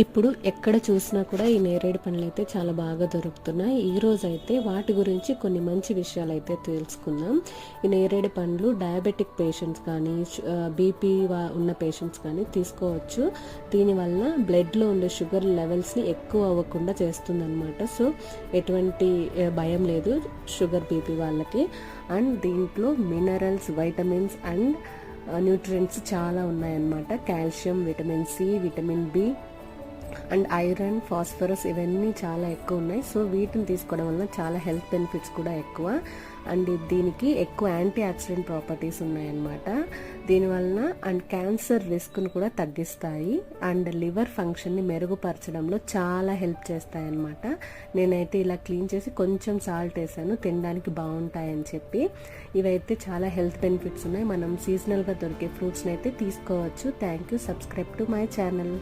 ఇప్పుడు ఎక్కడ చూసినా కూడా ఈ నేరేడు పండ్లు అయితే చాలా బాగా దొరుకుతున్నాయి. ఈరోజు అయితే వాటి గురించి కొన్ని మంచి విషయాలు అయితే తెలుసుకుందాం. ఈ నేరేడు పండ్లు డయాబెటిక్ పేషెంట్స్ కానీ బీపీ ఉన్న పేషెంట్స్ కానీ తీసుకోవచ్చు. దీనివల్ల బ్లడ్లో ఉండే షుగర్ లెవెల్స్ని ఎక్కువ అవ్వకుండా చేస్తుందన్నమాట. సో ఎటువంటి భయం లేదు షుగర్ బీపీ వాళ్ళకి. అండ్ దీంట్లో మినరల్స్, వైటమిన్స్ అండ్ న్యూట్రియంట్స్ చాలా ఉన్నాయన్నమాట. Calcium, vitamin C, vitamin B and iron, phosphorus ఇవన్నీ చాలా ఎక్కువ ఉన్నాయి. సో వీటిని తీసుకోవడం వల్ల చాలా హెల్త్ బెనిఫిట్స్ కూడా ఎక్కువ. అండ్ దీనికి ఎక్కువ యాంటీ ఆక్సిడెంట్ ప్రాపర్టీస్ ఉన్నాయన్నమాట. దీనివలన అండ్ క్యాన్సర్ రిస్క్ను కూడా తగ్గిస్తాయి. అండ్ లివర్ ఫంక్షన్ని మెరుగుపరచడంలో చాలా హెల్ప్ చేస్తాయి అన్నమాట. నేనైతే ఇలా క్లీన్ చేసి కొంచెం సాల్ట్ వేసాను, తినడానికి బాగుంటాయని చెప్పి. ఇవైతే చాలా హెల్త్ బెనిఫిట్స్ ఉన్నాయి. మనం సీజనల్గా దొరికే ఫ్రూట్స్ని అయితే తీసుకోవచ్చు. Thank you. Subscribe to my channel.